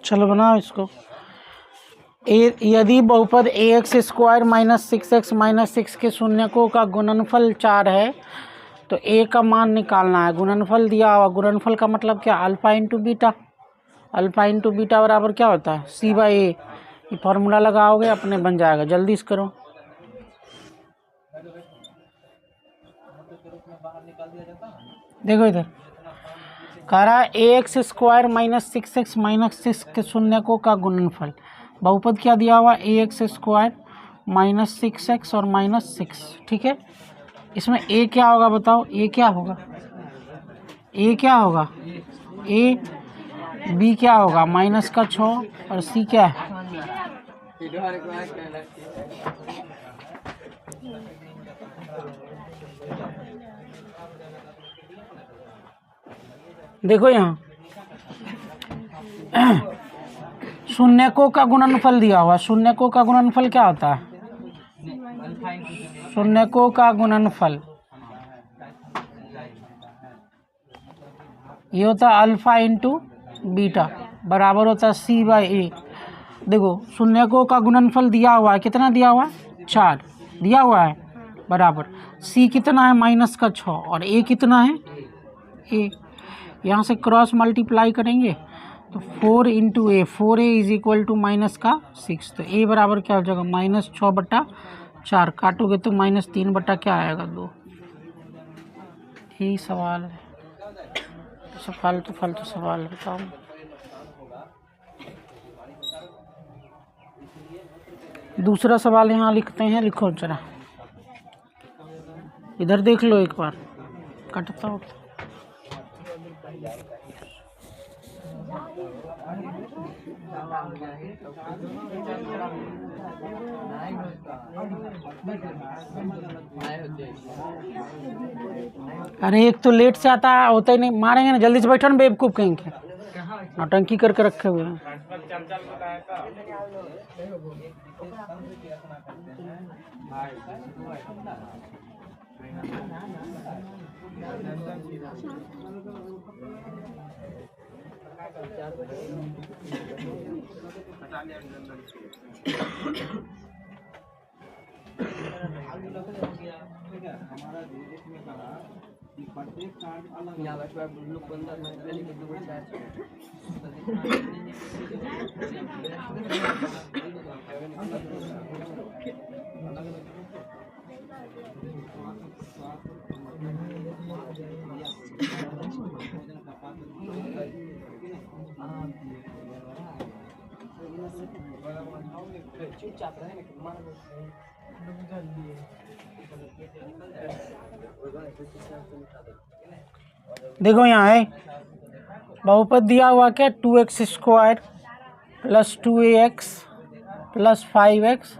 चलो बनाओ इसको। यदि बहुपद ax square minus 6x minus 6 के शून्यकों का गुणनफल 4 है तो a का मान निकालना है। गुणनफल दिया हुआ, गुणनफल का मतलब क्या, alpha into beta. Alpha into beta बराबर क्या होता है, c/a। ये फार्मूला लगाओगे अपने बन जाएगा। जल्दी से करो। देखो इधर कह रहा है ax square minus 6x minus 6 के शून्यकों का गुणनफल। बहुपद क्या दिया हुआ, ax स्क्वायर माइनस 6x और माइनस 6। ठीक है, इसमें a क्या होगा बताओ, a क्या होगा, a क्या होगा, a b क्या होगा माइनस का 6 और c क्या है। देखो यहाँ शून्यकों का गुणनफल दिया हुआ। शून्यकों का गुणनफल क्या होता है, शून्यकों का गुणनफल ये होता है अल्फा इंटू बीटा बराबर होता है c/a। देखो शून्यकों का गुणनफल दिया हुआ है, कितना दिया हुआ है, 4 दिया हुआ है, बराबर c कितना है माइनस का 6 और a कितना है, a। यहाँ से क्रॉस मल्टीप्लाई करेंगे तो 4 into A, 4a is equal to minus का 6। तो a बराबर क्या हो जाएगा, माइनस 6/4। काटोगे तो माइनस 3 क्या आएगा, 2। यही सवाल है, फालतू सवाल बताओ। दूसरा सवाल यहाँ लिखते हैं, लिखो जरा, इधर देख लो एक बार, कटता हो। अरे एक तो लेट से आता है, होता ही नहीं, मारेंगे ना। जल्दी से बैठो ना, बेवकूफ कहीं के नौटंकी करके रखे हुए हैं। देखो यहाँ है बहुपद दिया हुआ क्या, 2x square plus 2ax plus 5x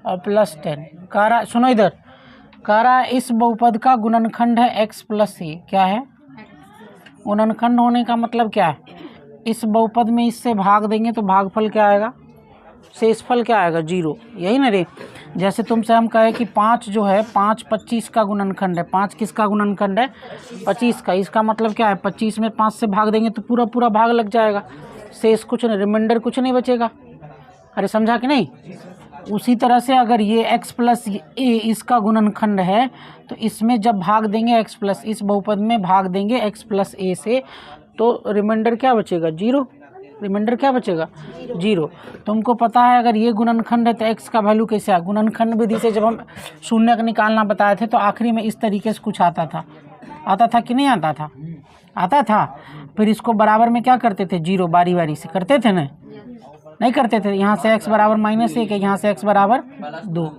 और प्लस 10। कह रहा, सुनो इधर, कह रहा है इस बहुपद का गुणनखंड है x प्लस a। क्या है, गुणनखंड होने का मतलब क्या है, इस बहुपद में इससे भाग देंगे तो भागफल क्या आएगा, शेषफल क्या आएगा, 0। यही ना रे, जैसे तुमसे हम कहे कि 5 जो है, 5 25 का गुणनखंड है। 5 किसका गुणनखंड है, 25 का। इसका मतलब क्या है, 25 में 5 से भाग देंगे तो पूरा पूरा भाग लग जाएगा, शेष कुछ नहीं, रिमाइंडर कुछ नहीं बचेगा। अरे समझा कि नहीं। उसी तरह से अगर ये x प्लस ए इसका गुणनखंड है तो इसमें जब भाग देंगे x प्लस, इस बहुपद में भाग देंगे x प्लस ए से, तो रिमाइंडर क्या बचेगा, 0। रिमाइंडर क्या बचेगा, 0। तुमको पता है अगर ये गुणनखंड है तो x का वैल्यू कैसे आया। गुणनखंड विधि से जब हम शून्य का निकालना बताए थे तो आखिरी में इस तरीके से कुछ आता था कि नहीं आता था, आता था। फिर इसको बराबर में क्या करते थे, 0, बारी बारी से करते थे ना, नहीं करते थे। यहाँ से x बराबर -1 है, यहाँ से x बराबर 2,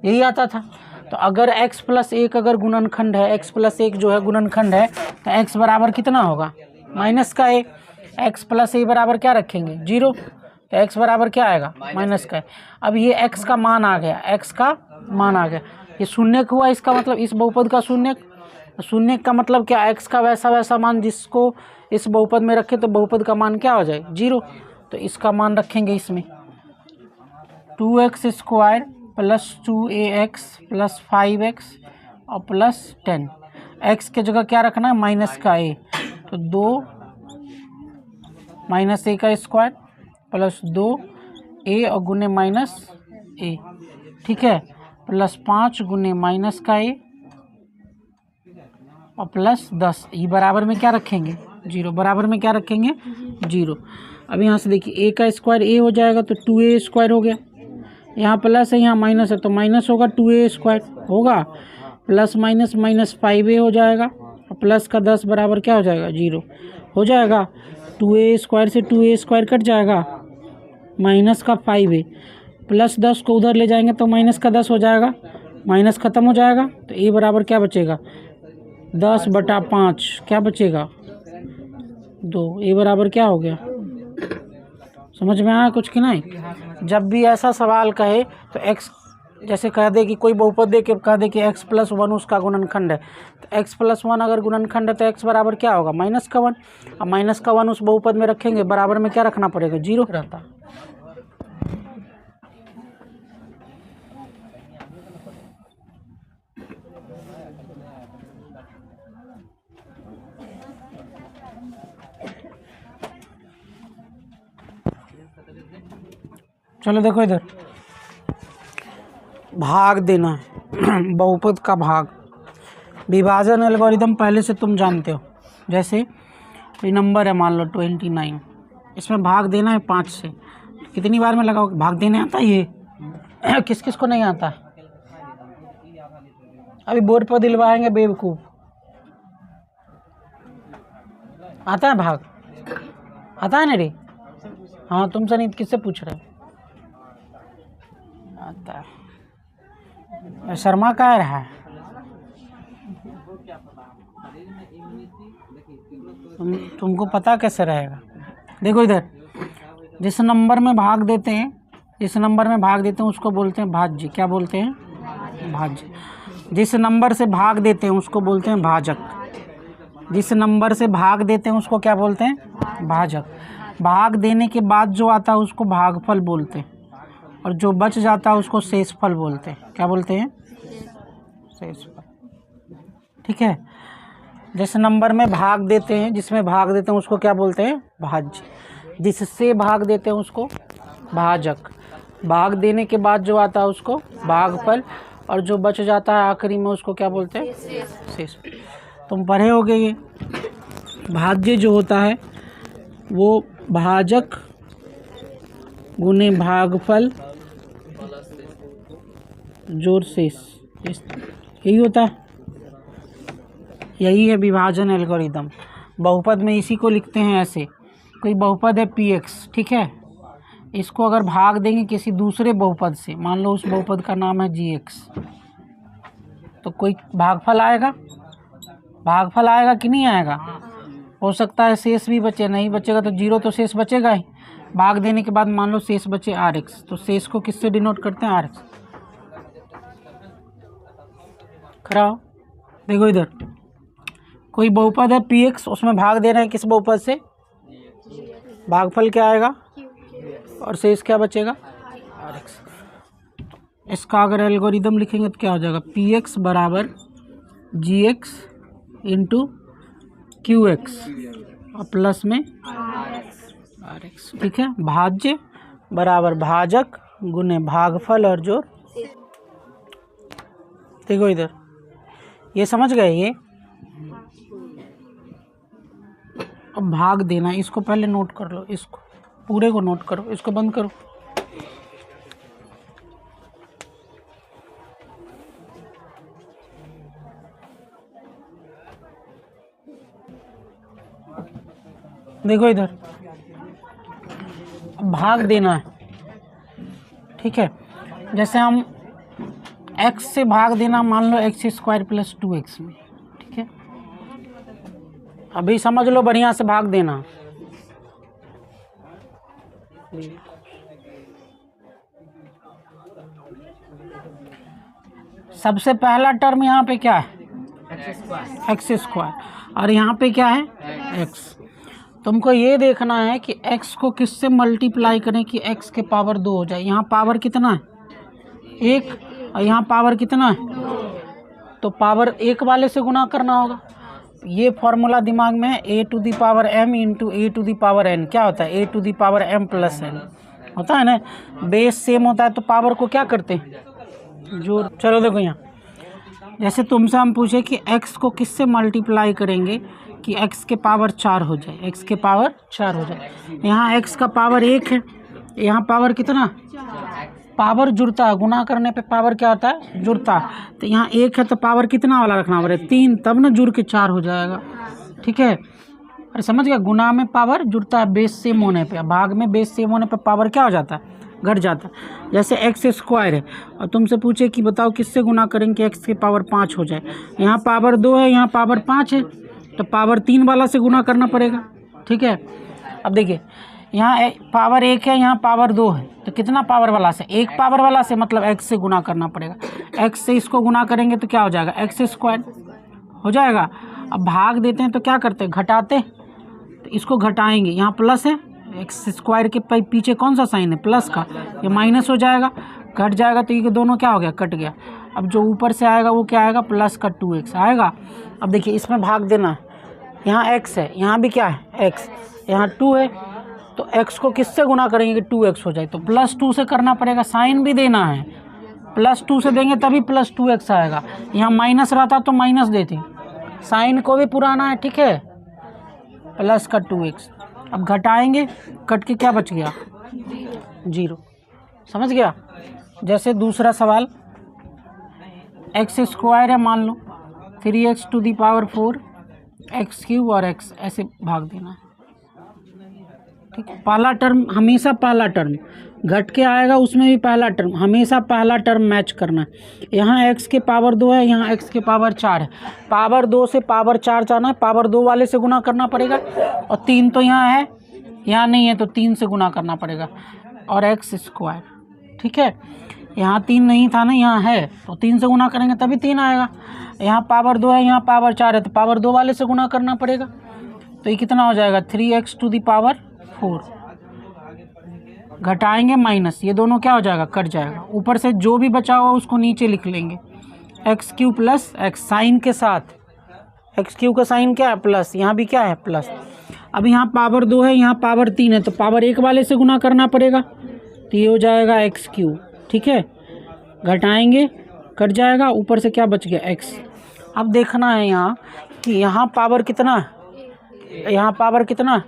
यही आता था। तो अगर x प्लस 1 अगर गुणनखंड है, x प्लस 1 जो है गुणनखंड है, तो x बराबर कितना होगा, माइनस का a। x प्लस a बराबर क्या रखेंगे, 0। तो x बराबर क्या आएगा, माइनस का a। अब ये x का मान आ गया, x का मान आ गया, ये शून्य हुआ। इसका मतलब इस बहुपद का शून्य, शून्य का मतलब क्या, x का वैसा वैसा मान जिसको इस बहुपद में रखे तो बहुपद का मान क्या हो जाए, 0। तो इसका मान रखेंगे इसमें 2x square plus 2ax plus 5x और प्लस 10। x के जगह क्या रखना है, माइनस का a। तो 2 -a का स्क्वायर प्लस 2a और गुने माइनस a, ठीक है, प्लस 5 गुने माइनस का a और प्लस 10। ये बराबर में क्या रखेंगे? 0। बराबर में क्या रखेंगे? 0। अब यहाँ से देखिए a का स्क्वायर a हो जाएगा तो 2a स्क्वायर हो गया, यहाँ प्लस है यहाँ माइनस है तो माइनस होगा, 2a स्क्वायर होगा, प्लस माइनस माइनस 5a हो जाएगा और प्लस का 10 बराबर क्या हो जाएगा? 0 हो जाएगा। 2a स्क्वायर से 2a स्क्वायर कट जाएगा, माइनस का 5a, प्लस 10 को उधर ले जाएंगे तो माइनस का 10 हो जाएगा, माइनस ख़त्म हो जाएगा तो a बराबर क्या बचेगा? 10/5 क्या बचेगा? 2। a बराबर क्या हो गया? समझ में आया कुछ कि नहीं? जब भी ऐसा सवाल कहे तो x, जैसे कह दे कि कोई बहुपद दे के कह दे कि x + 1 उसका गुणनखंड है, तो x + 1 अगर गुणनखंड है तो x बराबर क्या होगा? -1। अब -1 उस बहुपद में रखेंगे, बराबर में क्या रखना पड़ेगा? 0 रहता। चलो देखो इधर, भाग देना है बहुपद का भाग। विभाजन एल्गोरिदम पहले से तुम जानते हो। जैसे ये नंबर है मान लो 29, इसमें भाग देना है 5 से, कितनी बार में लगाओगे? भाग देने आता है ये किस किस को नहीं आता? अभी बोर्ड पर दिलवाएंगे बेवकूफ़। आता है भाग? आता है ना रे? हाँ तुमसे नहीं, किससे पूछ रहे? आता है। शर्मा कह रहा है तुमको पता कैसे रहेगा? देखो इधर, जिस नंबर में भाग देते हैं उसको बोलते हैं भाज्य। क्या बोलते हैं? भाज्य। जिस नंबर से भाग देते हैं उसको बोलते हैं भाजक। जिस नंबर से भाग देते हैं उसको क्या बोलते हैं? भाजक। भाग देने के बाद जो आता है उसको भागफल बोलते हैं, और जो बच जाता है उसको शेषफल बोलते हैं। क्या बोलते हैं? शेषफल। ठीक है। जिस नंबर में भाग देते हैं, जिसमें भाग देते हैं उसको क्या बोलते हैं? भाज्य। जिससे भाग देते हैं उसको भाजक। भाग देने के बाद जो आता है उसको भागफल, और जो बच जाता है आखिरी में उसको क्या बोलते हैं? शेषफल। तुम पढ़े होगे ये। भाज्य जो होता है वो भाजक गुने भागफल जोड़ शेष, यही होता है। यही है विभाजन एल्गोरिदम। बहुपद में इसी को लिखते हैं ऐसे। कोई बहुपद है px, ठीक है, इसको अगर भाग देंगे किसी दूसरे बहुपद से, मान लो उस बहुपद का नाम है gx, तो कोई भागफल आएगा? भागफल आएगा कि नहीं आएगा? हो सकता है शेष भी बचे, नहीं बचेगा तो 0 तो शेष बचेगा ही। भाग देने के बाद मान लो शेष बचे rx, तो शेष को किससे डिनोट करते हैं? rx। खराब। देखो इधर, कोई बहुपद है px, उसमें भाग दे रहे हैं किस बहुपद से? भागफल क्या आएगा और शेष क्या बचेगा? rx। इसका अगर एल्गोरिदम लिखेंगे तो क्या हो जाएगा? px बराबर gx इंटू qx और प्लस में rx। ठीक है। भाज्य बराबर भाजक गुने भागफल और जोड़। देखो इधर, ये समझ गए ये? अब भाग देना, इसको पहले नोट कर लो, इसको पूरे को नोट करो, इसको बंद करो। देखो इधर, भाग देना है, ठीक है। जैसे हम x से भाग देना, मान लो x² + 2x में, ठीक है। अभी समझ लो बढ़िया से भाग देना। सबसे पहला टर्म यहाँ पे क्या है? x²। और यहाँ पे क्या है? x। तुमको ये देखना है कि x को किससे मल्टीप्लाई करें कि x के पावर 2 हो जाए। यहाँ पावर कितना है? 1, और यहाँ पावर कितना है? तो पावर 1 वाले से गुना करना होगा। ये फॉर्मूला दिमाग में है, a to the power m into a to the power n क्या होता है, a to the power m plus n होता है ना। बेस सेम होता है तो पावर को क्या करते हैं, जोड़। चलो देखो यहाँ, जैसे तुमसे हम पूछे कि x को किससे मल्टीप्लाई करेंगे कि x के पावर 4 हो जाए, x के पावर 4 हो जाए। यहाँ x का पावर 1 है, यहाँ पावर कितना, पावर जुड़ता है, गुना करने पे पावर क्या होता है, जुड़ता है। तो यहाँ 1 है तो पावर कितना वाला रखना पड़ेगा, 3, तब ना जुड़ के 4 हो जाएगा। ठीक है, अरे समझ गया, गुना में पावर जुड़ता है बेस सेम होने पे, भाग में बेस सेम होने पे पावर क्या हो जाता है, घट जाता है। जैसे एक्स स्क्वायर है और तुमसे पूछे कि बताओ किससे गुना करेंगे कि एक्स की पावर 5 हो जाए। यहाँ पावर 2 है, यहाँ पावर 5 है, तो पावर 3 वाला से गुना करना पड़ेगा। ठीक है, अब देखिए यहाँ पावर 1 है, यहाँ पावर 2 है, तो कितना पावर वाला से, 1 पावर वाला से, मतलब एक्स से गुना करना पड़ेगा। एक्स से इसको गुना करेंगे तो क्या हो जाएगा, एक्स स्क्वायर हो जाएगा। अब भाग देते हैं तो क्या करते हैं, घटाते, तो इसको घटाएंगे, यहाँ प्लस है, एक्स स्क्वायर के पीछे कौन सा साइन है, प्लस का, ये माइनस हो जाएगा, घट जाएगा, तो ये दोनों क्या हो गया, कट गया। अब जो ऊपर से आएगा वो क्या आएगा, प्लस का 2x आएगा। अब देखिए इसमें भाग देना है, यहाँ x है, यहाँ भी क्या है x, यहाँ 2 है, तो x को किससे गुना करेंगे कि 2x हो जाए, तो +2 से करना पड़ेगा। साइन भी देना है, +2 से देंगे तभी +2x आएगा। यहाँ माइनस रहता तो माइनस देते, साइन को भी पुराना है। ठीक है, प्लस का 2x, अब घटाएंगे, कट के क्या बच गया, 0। समझ गया। जैसे दूसरा सवाल, एक्स स्क्वायर है मान लो, 3x to the power 4, x³ और x ऐसे भाग देना है। ठीक है, पहला टर्म हमेशा पहला टर्म, घट के आएगा उसमें भी पहला टर्म, हमेशा पहला टर्म मैच करना है। यहाँ x के पावर 2 है, यहाँ x के पावर 4 है, पावर 2 से पावर 4 जाना है, पावर 2 वाले से गुना करना पड़ेगा, और 3 तो यहाँ है, यहाँ नहीं है तो 3 से गुना करना पड़ेगा, और एक्स स्क्वायर। ठीक है, यहाँ 3 नहीं था ना, यहाँ है, तो 3 से गुना करेंगे तभी 3 आएगा। यहाँ पावर 2 है, यहाँ पावर 4 है, तो पावर 2 वाले से गुना करना पड़ेगा, तो ये कितना हो जाएगा, 3x टू दी पावर 4। घटाएंगे माइनस, ये दोनों क्या हो जाएगा, कट जाएगा। ऊपर से जो भी बचा हुआ उसको नीचे लिख लेंगे, x³ प्लस x साइन के साथ, x³ का साइन क्या है, प्लस, यहाँ भी क्या है, प्लस। अब यहाँ पावर 2 है, यहाँ पावर 3 है, तो पावर 1 वाले से गुना करना पड़ेगा, तो ये हो जाएगा x³। ठीक है, घटाएंगे, कट जाएगा, ऊपर से क्या बच गया, x। अब देखना है यहाँ कि यहाँ पावर कितना है, यहाँ पावर कितना है,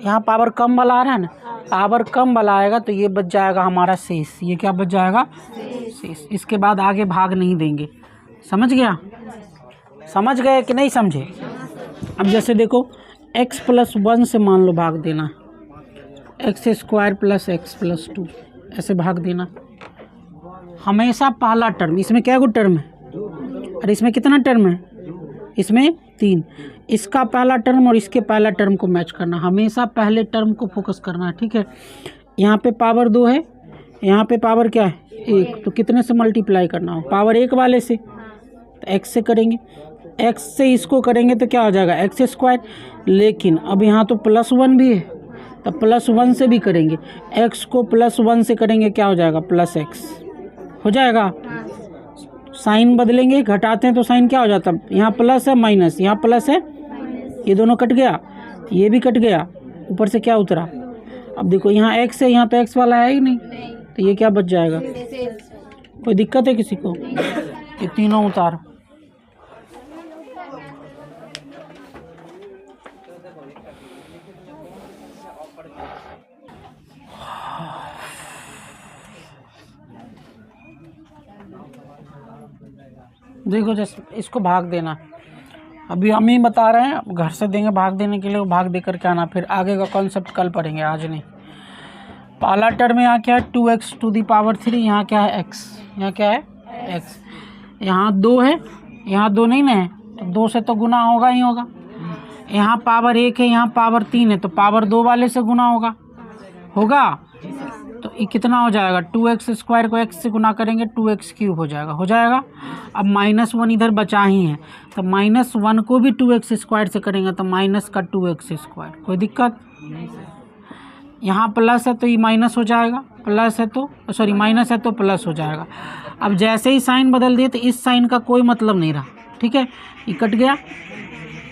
यहाँ पावर कम वाला आ रहा है ना, पावर कम वाला आएगा तो ये बच जाएगा हमारा शेष, ये क्या बच जाएगा, शेष। इसके बाद आगे भाग नहीं देंगे। समझ गया, समझ गए कि नहीं समझे। अब जैसे देखो x + 1 से मान लो भाग देना, x² प्लस x + 2 ऐसे भाग देना। हमेशा पहला टर्म, इसमें क्या गो टर्म है, और इसमें कितना टर्म है, इसमें 3, इसका पहला टर्म और इसके पहला टर्म को मैच करना, हमेशा पहले टर्म को फोकस करना है। ठीक है, यहाँ पे पावर 2 है, यहाँ पे पावर क्या है, 1, तो कितने से मल्टीप्लाई करना हो, पावर 1 वाले से, तो x से करेंगे, x से इसको करेंगे तो क्या हो जाएगा, x²। लेकिन अब यहाँ तो +1 भी है, तो +1 से भी करेंगे, x को +1 से करेंगे क्या हो जाएगा, +x हो जाएगा। साइन बदलेंगे, घटाते हैं तो साइन क्या हो जाता है, यहाँ प्लस है माइनस, यहाँ प्लस है, ये दोनों कट गया, ये भी कट गया, ऊपर से क्या उतरा। अब देखो यहाँ x है, यहाँ तो x वाला है ही नहीं, तो ये क्या बच जाएगा। कोई दिक्कत है किसी को, ये तीनों उतार। देखो जैसे इसको भाग देना, अभी हम ही बता रहे हैं, घर से देंगे भाग देने के लिए, वो भाग दे कर के आना, फिर आगे का कॉन्सेप्ट कल पढ़ेंगे, आज नहीं। पहला टर्म यहाँ क्या है, 2x टू दी पावर 3, यहाँ क्या है x, यहाँ क्या है x, यहाँ 2 है, यहाँ 2 नहीं ना है, तो 2 से तो गुना होगा ही होगा। यहाँ पावर 1 है, यहाँ पावर 3 है, तो पावर 2 वाले से गुना होगा, तो ये कितना हो जाएगा, 2x² को x से गुना करेंगे 2x³ हो जाएगा। अब -1 इधर बचा ही है, तो -1 को भी 2x² से करेंगे तो माइनस का 2x²। कोई दिक्कत, यहाँ प्लस है तो ये माइनस हो जाएगा, प्लस है तो सॉरी माइनस है तो प्लस हो जाएगा। अब जैसे ही साइन बदल दिए तो इस साइन का कोई मतलब नहीं रहा। ठीक है, ये कट गया,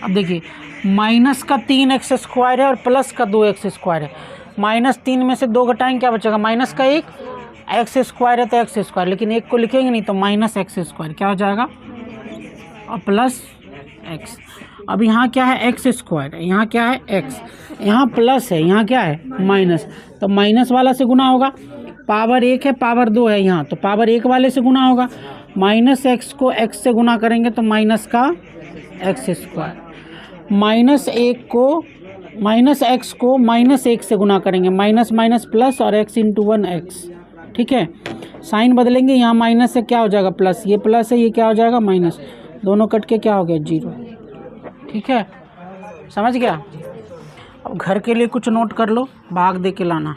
अब देखिए माइनस का 3x स्क्वायर है और प्लस का 2x स्क्वायर है। -3 में से 2 घटाएंगे क्या बचेगा, माइनस का 1, x स्क्वायर है तो x स्क्वायर, लेकिन 1 को लिखेंगे नहीं तो -x स्क्वायर क्या हो जाएगा और प्लस x। अब यहाँ क्या है एक्स स्क्वायर, यहाँ क्या है x, यहाँ प्लस है, यहाँ क्या है माइनस, तो माइनस वाला से गुना होगा। पावर 1 है पावर 2 है यहाँ, तो पावर 1 वाले से गुना होगा। -x को x से गुना करेंगे तो माइनस का x स्क्वायर, -1 को -x को -1 से गुना करेंगे, माइनस माइनस प्लस और x इंटू 1x। ठीक है, साइन बदलेंगे, यहाँ माइनस से क्या हो जाएगा प्लस, ये प्लस है ये क्या हो जाएगा माइनस, दोनों कट के क्या हो गया 0। ठीक है, समझ गया। अब घर के लिए कुछ नोट कर लो, भाग दे के लाना।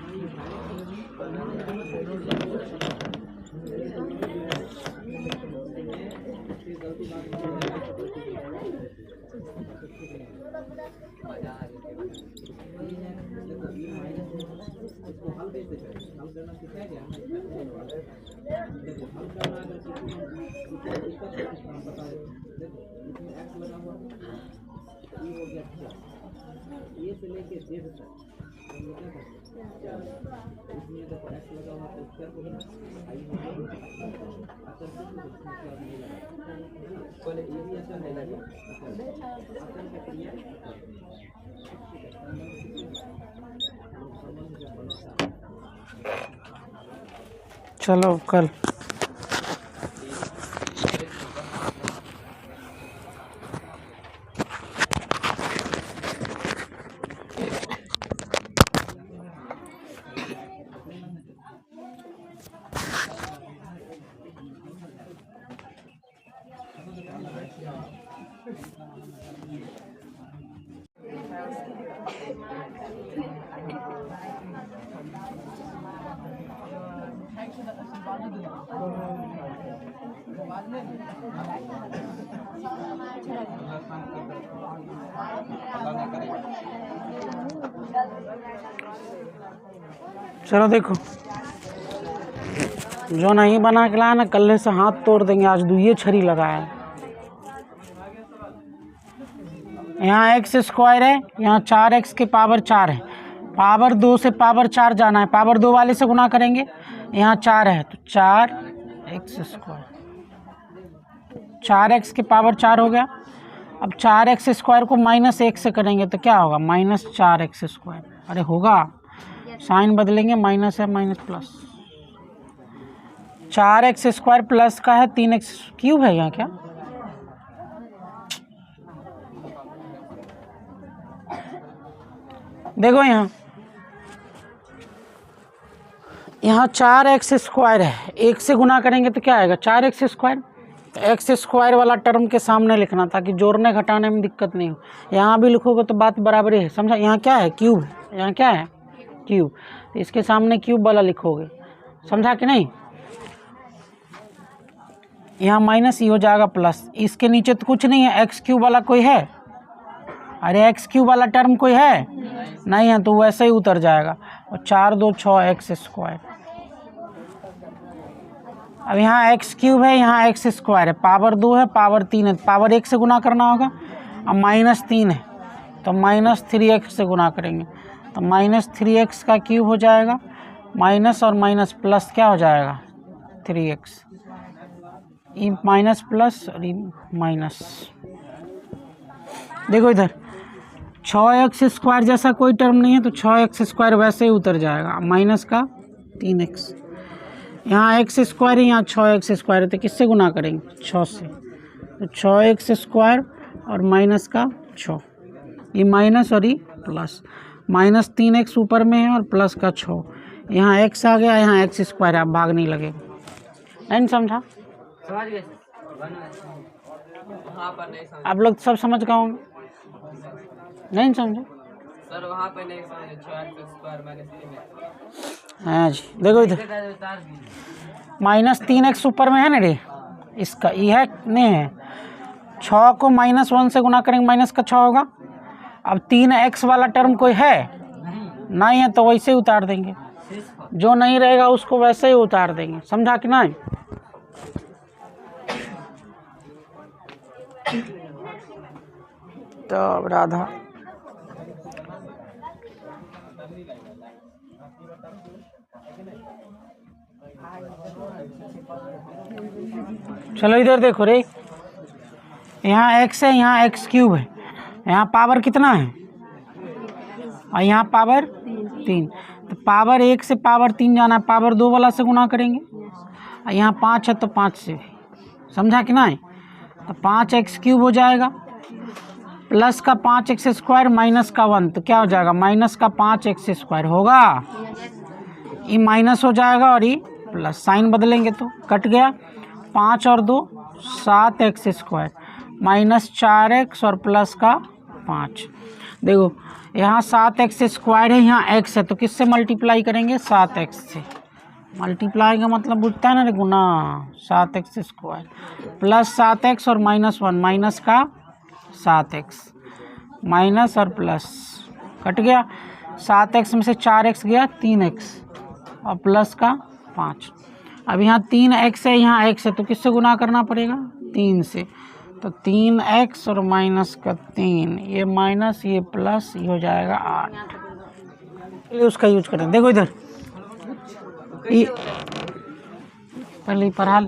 चलो कल चलो देखो, जो नहीं बना के लाया ना कल्ले से हाथ तोड़ देंगे, आज दुइये छरी लगाया है। यहाँ x स्क्वायर है, यहाँ 4x के पावर 4 है, पावर 2 से पावर 4 जाना है, पावर 2 वाले से गुना करेंगे, यहाँ 4 है तो 4x स्क्वायर, 4x के पावर 4 हो गया। अब 4x स्क्वायर को -1 से करेंगे तो क्या होगा -4x स्क्वायर, अरे होगा, साइन बदलेंगे, माइनस है minus plus, 4x square plus का है 3x क्यूब है यहाँ क्या, देखो यहाँ 4x स्क्वायर है, 1 से गुना करेंगे तो क्या आएगा 4x स्क्वायर, तो एक्स स्क्वायर वाला टर्म के सामने लिखना ताकि जोड़ने घटाने में दिक्कत नहीं हो। यहाँ भी लिखोगे तो बात बराबर है, समझा। यहाँ क्या है क्यूब, यहाँ क्या है क्यूब, तो इसके सामने क्यूब वाला लिखोगे, समझा कि नहीं। यहाँ माइनस ही हो जाएगा प्लस, इसके नीचे तो कुछ नहीं है, एक्स क्यूब वाला कोई है, अरे एक्स क्यूब वाला टर्म कोई है नहीं है, तो वैसे ही उतर जाएगा। और 4 2 6 एक्स स्क्वायर। अब यहाँ एक्स क्यूब है, यहाँ एक्स स्क्वायर है, पावर 2 है पावर 3 है, पावर 1 से गुना करना होगा। अब -3 है तो -3x से गुना करेंगे तो -3x का क्यूब हो जाएगा, माइनस और माइनस प्लस क्या हो जाएगा 3x, ई माइनस प्लस और ई माइनस। देखो इधर 6x स्क्वायर जैसा कोई टर्म नहीं है तो 6x स्क्वायर वैसे ही उतर जाएगा, माइनस का 3x। यहाँ x स्क्वायर है, यहाँ 6x स्क्वायर है तो किससे गुना करेंगे 6 से, तो 6x स्क्वायर और माइनस का 6, ये माइनस और ये प्लस, -3x ऊपर में है और प्लस का 6, यहाँ x आ गया, यहाँ x स्क्वायर, आप भाग नहीं लगेगा, नहीं समझा। आप लोग सब समझ गए होंगे, नहीं समझे सर वहाँ पे नहीं समझे, 6x स्क्वायर हाँ जी। देखो इधर -3x ऊपर में है ना रे, इसका यह नहीं है, 6 को -1 से गुना करेंगे, माइनस का 6 होगा। अब 3x वाला टर्म कोई है नहीं है तो वैसे ही उतार देंगे, जो नहीं रहेगा उसको वैसे ही उतार देंगे, समझा कि नहीं। तब राधा चलो इधर देखो रे, यहाँ x है, यहाँ x क्यूब है, यहाँ पावर कितना है और यहाँ पावर 3। तो पावर 1 से पावर 3 जाना है, पावर 2 वाला से गुना करेंगे और यहाँ 5 है तो 5 से भी, समझा कि नहीं। तो 5x क्यूब हो जाएगा प्लस का 5x स्क्वायर माइनस का 1, तो क्या हो जाएगा माइनस का 5x स्क्वायर होगा, ये माइनस हो जाएगा और ये प्लस, साइन बदलेंगे तो कट गया, 5 और 2 7x स्क्वायर माइनस 4x और प्लस का 5। देखो यहाँ 7x स्क्वायर है, यहाँ x है, तो किससे मल्टीप्लाई करेंगे 7x से। मल्टीप्लाई का मतलब बुझता है ना रे, गुना 7x स्क्वायर प्लस 7x और माइनस 1 माइनस का 7x माइनस और प्लस कट गया, 7x में से 4x गया 3x और प्लस का 5। अब यहाँ 3x है, यहाँ x है, तो किससे गुना करना पड़ेगा 3 से। तो 3x और माइनस का 3, ये माइनस ये प्लस, ये हो जाएगा 8। चलिए उसका यूज करें। देखो इधर ये पहले पढ़ा,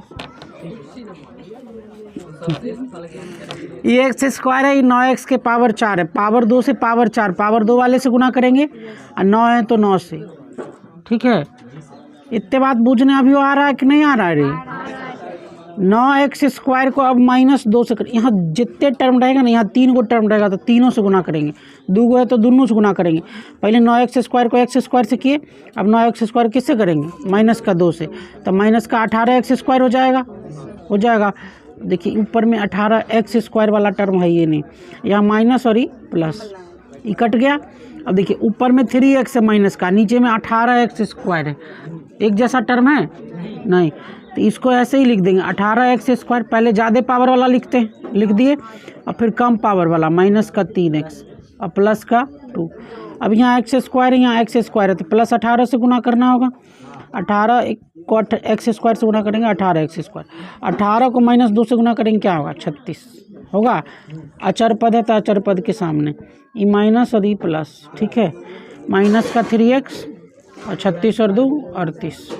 ये एक्स स्क्वायर है, ये 9x के पावर 4 है, पावर 2 से पावर 4, पावर 2 वाले से गुना करेंगे और 9 है तो 9 से, ठीक है। इतने बात बूझने अभी आ रहा है कि नहीं आ रहा है रे। 9x स्क्वायर को अब -2 से कर, यहाँ जितने टर्म रहेगा ना, यहाँ 3 गो टर्म रहेगा तो तीनों से गुना करेंगे, 2 गो है तो दोनों से गुना करेंगे। पहले 9x स्क्वायर को x स्क्वायर से किए, अब 9x स्क्वायर किससे करेंगे माइनस का 2 से, तो माइनस का 18x स्क्वायर हो जाएगा। देखिए ऊपर में 18x स्क्वायर वाला टर्म है, ये नहीं, यहाँ माइनस और ये प्लस, ये कट गया। अब देखिए ऊपर में 3x है माइनस का, नीचे में 18x स्क्वायर है, एक जैसा टर्म है नहीं, तो इसको ऐसे ही लिख देंगे 18x स्क्वायर, पहले ज़्यादा पावर वाला लिख दिए और फिर कम पावर वाला माइनस का 3x और प्लस का 2। अब यहाँ x स्क्वायर है, यहाँ x स्क्वायर है, तो प्लस 18 से गुना करना होगा, 18 को x स्क्वायर से गुना करेंगे 18x स्क्वायर, 18 को -2 से गुना करेंगे क्या होगा 36 होगा। अचर पद है तो अचर पद के सामने ये माइनस और ये प्लस, ठीक है, माइनस का 3x और 36 और 2 38।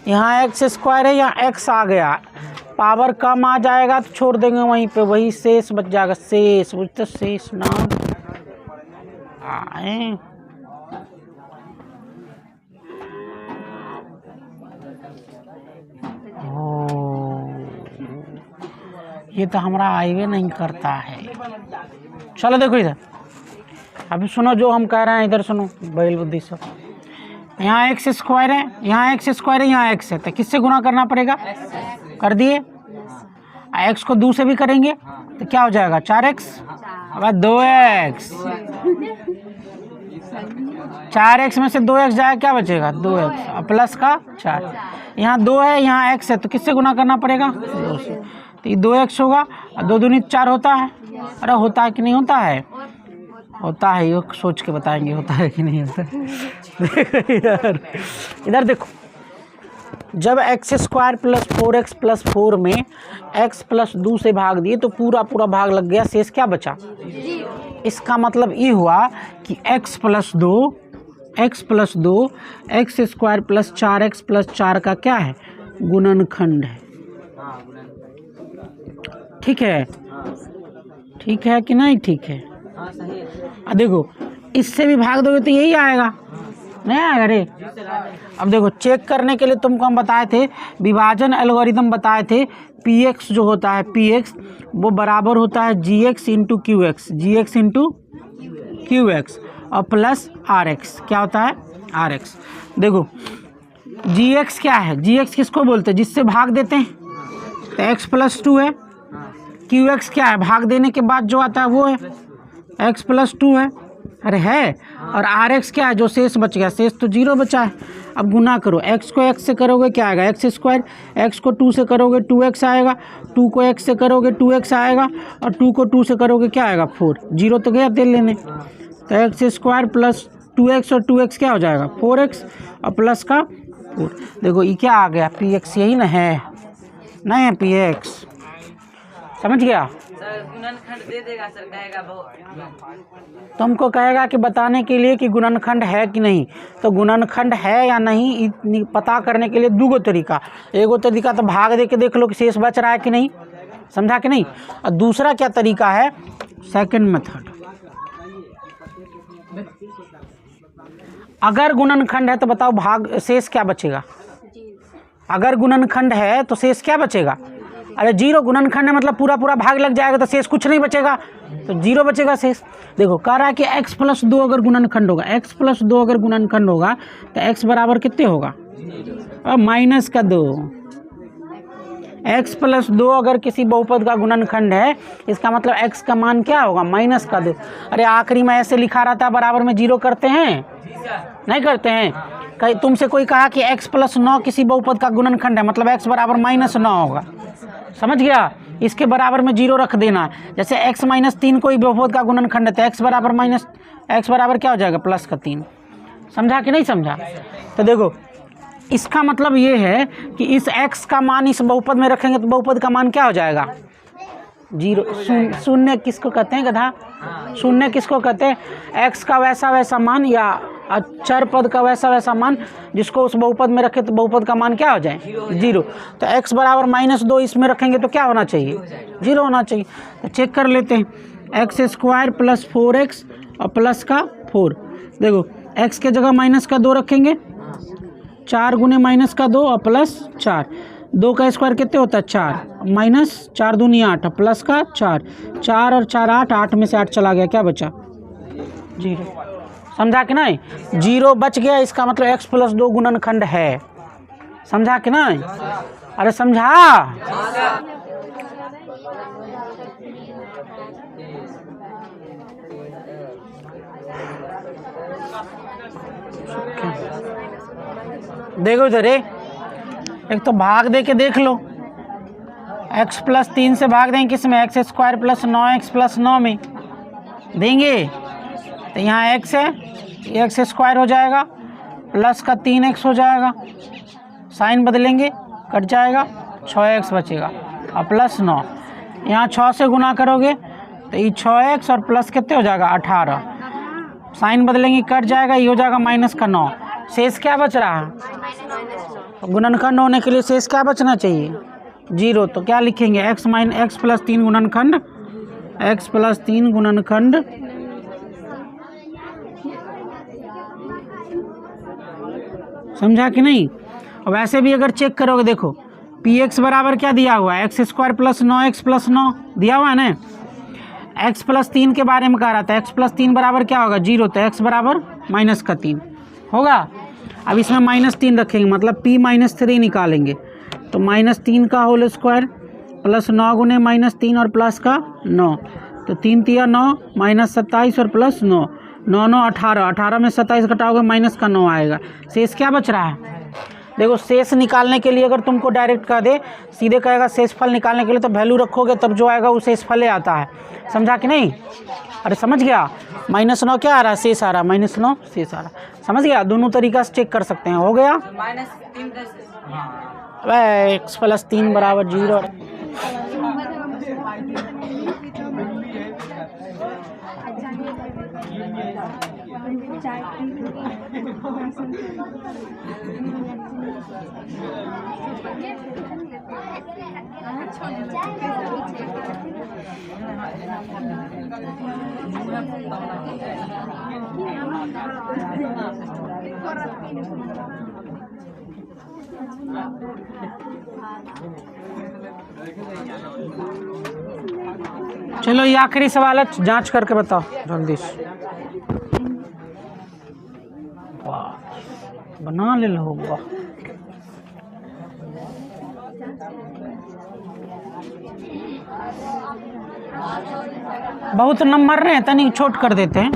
यहाँ x स्क्वायर है, यहाँ x आ गया, पावर कम आ जाएगा तो छोड़ देंगे वहीं पे, वही शेष बच जाएगा, शेष बुझते, शेष नाम आए। ये तो हमारा आईवे नहीं करता है। चलो देखो इधर, अभी सुनो जो हम कह रहे हैं, इधर सुनो बैल बुद्धि सब। यहाँ x स्क्वायर है, यहाँ x स्क्वायर है, यहाँ x है, तो किससे गुना करना पड़ेगा, कर दिए। x को 2 से भी करेंगे तो क्या हो जाएगा 4x, अब 2x, 4x में से 2x जाएगा, क्या बचेगा 2x और प्लस का 4। यहाँ 2 है, यहाँ x है, तो किससे गुना करना पड़ेगा 2 से, तो ये 2x होगा और 2 दूनी 4 होता है। अरे होता है कि नहीं होता है, होता है, ये सोच के बताएंगे होता है कि नहीं होता है। इधर देखो, जब x square plus 4x plus 4 में x प्लस 2 से भाग दिए तो पूरा भाग लग गया, शेष क्या बचा। इसका मतलब ये हुआ कि x plus 2 x square plus 4x plus 4 का क्या है गुणनखंड है, ठीक है कि नहीं, ठीक है। देखो इससे भी भाग दोगे तो यही आएगा, नहीं आएगा रे। अब देखो चेक करने के लिए तुमको हम बताए थे, विभाजन एल्गोरिथम बताए थे, px जो होता है px वो बराबर होता है gx इंटू qx और प्लस rx, क्या होता है rx। देखो gx क्या है, gx किसको बोलते हैं, जिससे भाग देते हैं, तो x प्लस 2 है। qx क्या है, भाग देने के बाद जो आता है वो है x प्लस 2 है, अरे है। और rx क्या है, जो शेष बच गया, शेष तो 0 बचा है। अब गुना करो, x को x से करोगे क्या आएगा x स्क्वायर, x को 2 से करोगे 2x आएगा, 2 को x से करोगे 2x आएगा और 2 को 2 से करोगे क्या आएगा 4, 0 तो गया तेल लेने, तो x स्क्वायर प्लस 2x और 2x क्या हो जाएगा 4x और प्लस का 4। देखो ये क्या आ गया px, यही ना है, नहीं है px, समझ गया? सर गुणनखंड दे देगा सर, कहेगा बहुत। तुमको कहेगा कि बताने के लिए कि गुणनखंड है कि नहीं। तो गुणनखंड है या नहीं पता करने के लिए दूगो तरीका। एगो तरीका तो भाग दे के देख लो कि शेष बच रहा है कि नहीं, समझा कि नहीं। और दूसरा क्या तरीका है, सेकंड मेथड। अगर गुणनखंड है तो बताओ भाग शेष क्या बचेगा। अगर गुणनखंड है तो शेष क्या बचेगा। अरे जीरो, गुणनखंड है मतलब पूरा पूरा भाग लग जाएगा तो शेष कुछ नहीं बचेगा, तो जीरो बचेगा शेष। देखो कह रहा है कि x + 2 अगर गुणनखंड होगा, x + 2 अगर गुणनखंड होगा तो x बराबर कितने होगा, -2। x + 2 अगर किसी बहुपद का गुणनखंड है, इसका मतलब x का मान क्या होगा, -2। अरे आखिरी में ऐसे लिखा रहता है, बराबर में जीरो करते हैं, नहीं करते हैं। कहीं तुमसे कोई कहा कि x + 9 किसी बहुपद का गुणनखंड है, मतलब x बराबर -9 होगा, समझ गया। इसके बराबर में जीरो रख देना है। जैसे x - 3 कोई बहुपद का गुणनखंड है तो x बराबर क्या हो जाएगा, +3। समझा कि नहीं समझा। तो देखो इसका मतलब ये है कि इस x का मान इस बहुपद में रखेंगे तो बहुपद का मान क्या हो जाएगा, जीरो। शून्य किसको कहते हैं गधा, शून्य किसको कहते हैं, x का वैसा वैसा मान या चर पद का वैसा वैसा मान जिसको उस बहुपद में रखे तो बहुपद का मान क्या हो जाए, जीरो। तो x बराबर -2 इसमें रखेंगे तो क्या होना चाहिए, जीरो होना चाहिए। तो चेक कर लेते हैं, x² + 4x और प्लस का 4। देखो x के जगह -2 रखेंगे, 4 गुने -2 और +4, 2 का स्क्वायर कितने होता है, 4, -4 दूनी 8 प्लस का 4, 4 और 4 8, 8 में से 8 चला गया, क्या बचा, जीरो। समझा कि नहीं, जीरो बच गया, इसका मतलब x + 2 गुणनखंड है। समझा कि नहीं, अरे समझा। देखो इधर एक तो भाग दे के देख लो, x + 3 से भाग देंगे किस में, x² + 9x + 9 में देंगे तो यहाँ x है, x² हो जाएगा, प्लस का 3x हो जाएगा, साइन बदलेंगे कट जाएगा, 6x बचेगा और +9। यहाँ 6 से गुना करोगे तो ये 6x और प्लस कितने हो जाएगा, 18, साइन बदलेंगे कट जाएगा, ये हो जाएगा -9। शेष क्या बच रहा है, गुणनखंड होने के लिए शेष क्या बचना चाहिए, जीरो। तो क्या लिखेंगे, x + 3 गुणनखंड, x + 3 गुणनखंड समझा कि नहीं। और वैसे भी अगर चेक करोगे देखो px बराबर क्या दिया हुआ है, x² + 9x + 9 दिया हुआ है ना। x + 3 के बारे में कह रहा था, x + 3 बराबर क्या होगा, जीरो। तो x बराबर -3 होगा। अब इसमें -3 रखेंगे, मतलब p - 3 निकालेंगे तो -3 का होल स्क्वायर प्लस 9 गुने -3 और प्लस का 9, तो 3 × 9 -27 और प्लस 9, 9 9 18, 18 में 27 घटाओगे -9 आएगा। शेष क्या बच रहा है, देखो शेष निकालने के लिए अगर तुमको डायरेक्ट कह दे, सीधे कहेगा शेषफल निकालने के लिए तो वैल्यू रखोगे तब जो आएगा वो शेषफल ही आता है। समझा कि नहीं, अरे समझ गया। -9 क्या आ रहा है, शेष आ रहा है, -9 शेष आ रहा है। समझ गया, दोनों तरीका से चेक कर सकते हैं। हो गया, -3 कैसे, x + 3 बराबर 0। चलो ये आखिरी सवाल है, जांच करके बताओ जल्दी से। वाह बना ले लो, वाह बहुत नंबर रहे तनिक छोट कर देते हैं।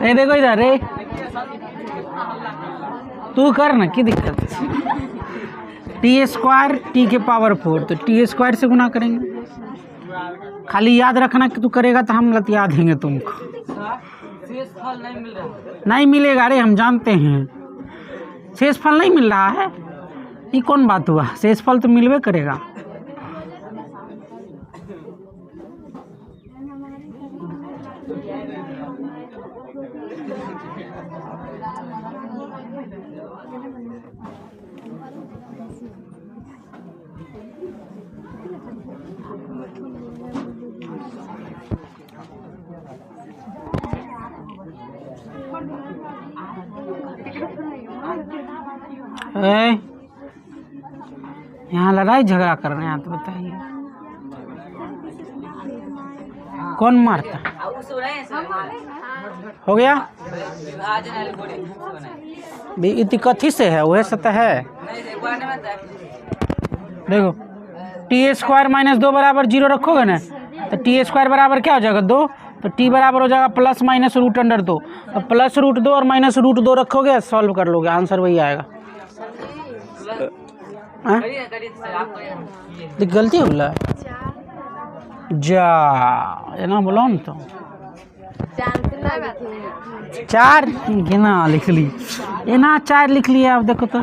ये देखो इधर रे, तू कर ना, की दिक्कत है। t² t के पावर 4, तो t² से गुना करेंगे। खाली याद रखना कि तू करेगा तो हम लतिया देंगे तुमको। शेषफल नहीं मिल रहा, नहीं मिलेगा रे, हम जानते हैं शेषफल नहीं मिल रहा है। ये कौन बात हुआ, शेषफल तो मिलवे करेगा। यहाँ लड़ाई झगड़ा कर रहे हैं तो बताइए कौन मारता। हो गया इतनी कथी से है, वह सतह है। देखो t² - 2 बराबर 0 रखोगे ना तो t² बराबर क्या हो जाएगा 2, तो t बराबर हो जाएगा प्लस माइनस √2। तो प्लस √2 और माइनस √2 रखोगे, सॉल्व कर लोगे, आंसर वही आएगा। गलती हो गया जा ना बोलो न, तो 4 गिना लिख ली, ये ना 4 लिख लिया। अब देखो तो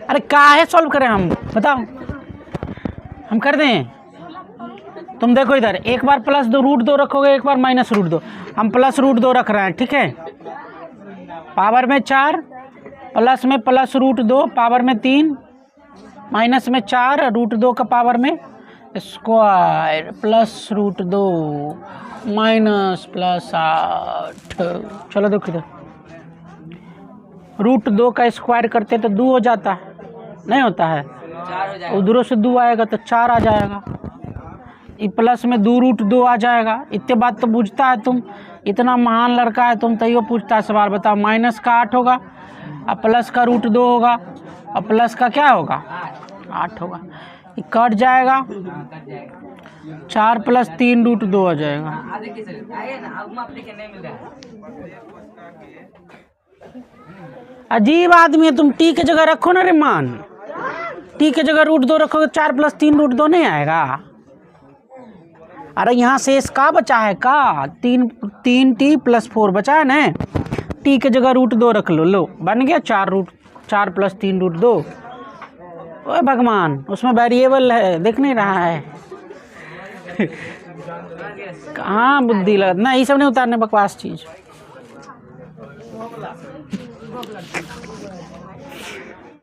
अरे काहे सॉल्व करें हम, बताओ हम कर दें। तुम देखो इधर एक बार प्लस √2 रखोगे, एक बार माइनस √2। हम प्लस √2 रख रहे हैं, ठीक है। पावर में 4, प्लस में प्लस √2, पावर में 3, माइनस में 4, √2 का पावर में स्क्वायर, प्लस √2 माइनस प्लस 8। चलो देखो इधर √2 का स्क्वायर करते तो 2 हो जाता है, नहीं होता है, उधरों से 2 आएगा तो 4 आ जाएगा। ये प्लस में 2 √2 आ जाएगा। इतने बात तो पूछता है, तुम इतना महान लड़का है तुम, तैयो पूछता है सवाल। बताओ माइनस का 8 होगा और प्लस का √2 होगा और प्लस का क्या होगा 8 होगा। ये कट जाएगा, 4 + 3 √2 आ जाएगा। अजीब आदमी है तुम, टी के जगह रखो ना रे मान, टी के जगह √2 रखोगे 4 + 3 √2 नहीं आएगा। अरे यहाँ से इसका बचा है का 3t + 4 बचा है ना, टी के जगह √2 रख लो, लो बन गया 4 + 3 √2। ओए भगवान उसमें वेरिएबल है, देख नहीं रहा है कहाँ बुद्धि लगा ना, ये सब नहीं उतारने बकवास चीज़।